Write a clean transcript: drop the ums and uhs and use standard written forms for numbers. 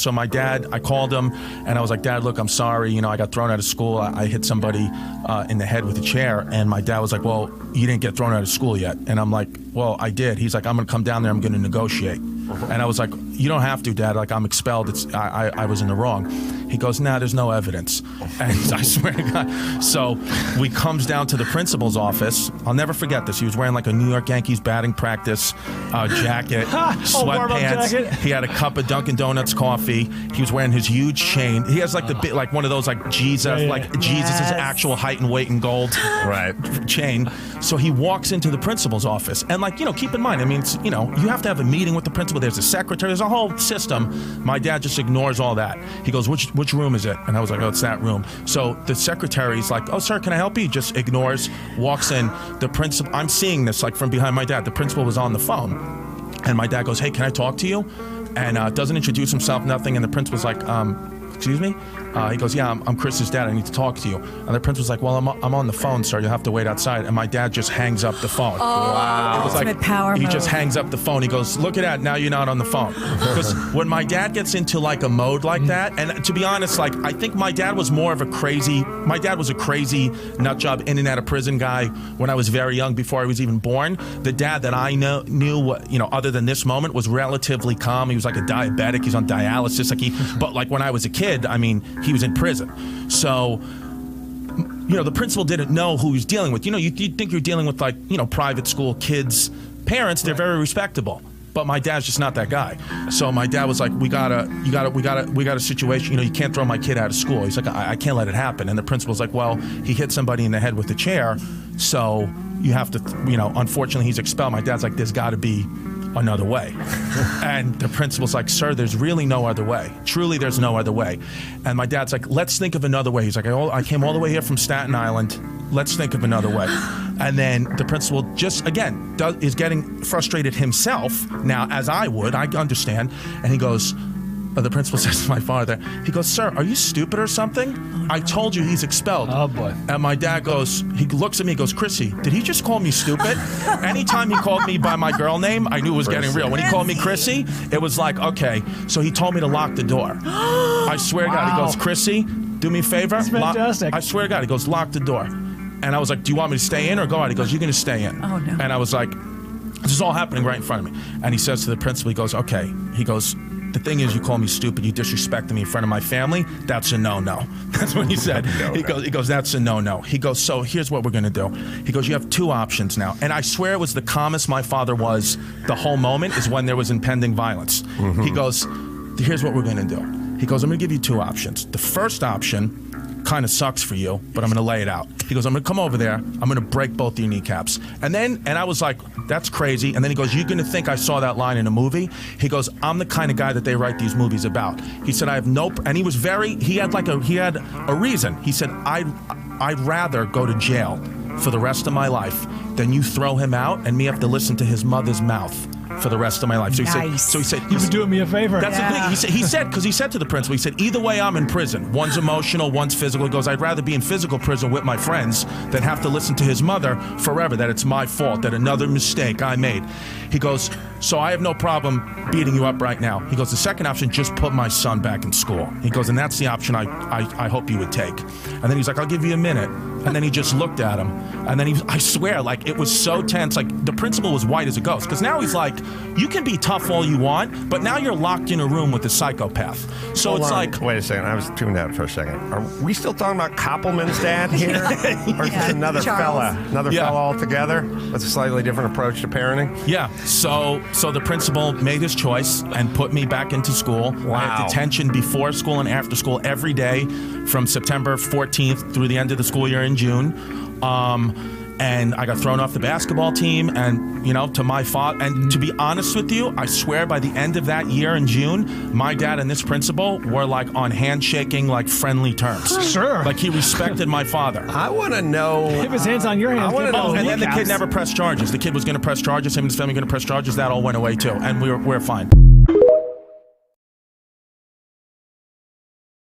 So my dad, I called him and I was like, Dad, look, I'm sorry. You know, I got thrown out of school. I hit somebody in the head with a chair. And my dad was like, well, you didn't get thrown out of school yet. And I'm like, well, I did. He's like, I'm going to come down there. I'm going to negotiate. And I was like, you don't have to, Dad. Like, I'm expelled. I was in the wrong. He goes, nah, there's no evidence. And I swear to God. So we comes down to the principal's office. I'll never forget this. He was wearing like a New York Yankees batting practice jacket, sweatpants. He had a cup of Dunkin' Donuts coffee. He was wearing his huge chain. He has like the bit, like one of those like Jesus, Jesus' actual height and weight in gold chain. So he walks into the principal's office. And like, you know, keep in mind, I mean, it's, you know, you have to have a meeting with the principal. There's a secretary. There's a whole system. My dad just ignores all that. He goes, which room is it? And I was like, oh, it's that room. So the secretary's like, oh, sir, can I help you? He just ignores, walks in. The principal, I'm seeing this like from behind my dad. The principal was on the phone. And my dad goes, hey, can I talk to you? And doesn't introduce himself, nothing. And the principal's like, excuse me? He goes, yeah, I'm Chris's dad. I need to talk to you. And the principal's like, well, I'm on the phone, sir. You'll have to wait outside. And my dad just hangs up the phone. Oh, wow. It was like, power he mode. just hangs up the phone. He goes, look at that. Now you're not on the phone. Because when my dad gets into like a mode like that, and to be honest, like I think my dad was a crazy nut job, in and out of prison guy when I was very young, before I was even born. The dad that I knew, you know, other than this moment, was relatively calm. He was like a diabetic. He's on dialysis. But like when I was a kid, I mean, he was in prison. So, you know, the principal didn't know who he was dealing with. You know, you'd think you're dealing with like, you know, private school kids, parents, they're very respectable. But my dad's just not that guy. So my dad was like, we got a situation, you know, you can't throw my kid out of school. He's like, I can't let it happen. And the principal's like, well, he hit somebody in the head with a chair, so you have to, you know, unfortunately he's expelled. My dad's like, there's got to be another way. And the principal's like, sir, there's really no other way. Truly, there's no other way. And my dad's like, let's think of another way. He's like, I came all the way here from Staten Island. Let's think of another way. And then the principal just, again, is getting frustrated himself now, as I would. I understand. And he goes, the principal says to my father, he goes, sir, are you stupid or something? I told you he's expelled. Oh, boy. And my dad goes, he looks at me, he goes, Chrissy, did he just call me stupid? Anytime he called me by my girl name, I knew it was getting real. When he called me Chrissy, it was like, okay. So he told me to lock the door. I swear to God, he goes, Chrissy, do me a favor. That's fantastic. I swear to God, he goes, lock the door. And I was like, do you want me to stay in or go out? He goes, you're going to stay in. Oh, no. And I was like, this is all happening right in front of me. And he says to the principal, he goes, okay. He goes, the thing is, you call me stupid, you disrespected me in front of my family, that's a no-no. That's what he said. He goes, that's a no-no. He goes, so here's what we're going to do. He goes, you have two options now. And I swear it was the calmest my father was the whole moment is when there was impending violence. Mm-hmm. He goes, here's what we're going to do. He goes, I'm going to give you two options. The first option kind of sucks for you, but I'm going to lay it out. He goes, I'm going to come over there. I'm going to break both your kneecaps. And I was like, that's crazy. And then he goes, you're going to think I saw that line in a movie? He goes, I'm the kind of guy that they write these movies about. He said, I have no, and he was he had a reason. He said, I'd rather go to jail for the rest of my life than you throw him out and me have to listen to his mother's mouth for the rest of my life. So he said, you've been doing me a favor. That's the thing. He said to the principal, he said, either way I'm in prison. One's emotional, one's physical. He goes, I'd rather be in physical prison with my friends than have to listen to his mother forever, that it's my fault, that another mistake I made. He goes, so I have no problem beating you up right now. He goes, the second option, just put my son back in school. He goes, and that's the option I hope you would take. And then he's like, I'll give you a minute. And then he just looked at him. And then I swear, like, it was so tense. Like, the principal was white as a ghost. Because now he's like, you can be tough all you want, but now you're locked in a room with a psychopath. So Hold it's on. like... Wait a second. I was tuned out for a second. Are we still talking about Koppelman's dad here? Or is this another fella altogether with a slightly different approach to parenting? Yeah. So the principal made his choice and put me back into school. Wow. I had detention before school and after school every day from September 14th through the end of the school year in June. And I got thrown off the basketball team, and, you know, to my father. And to be honest with you, I swear by the end of that year in June, my dad and this principal were like on handshaking, like friendly terms. Sure. Like he respected my father. I want to know. If his hand's on your hands. And then the kid never pressed charges. The kid was going to press charges. Him and his family were going to press charges. That all went away too. And we're fine.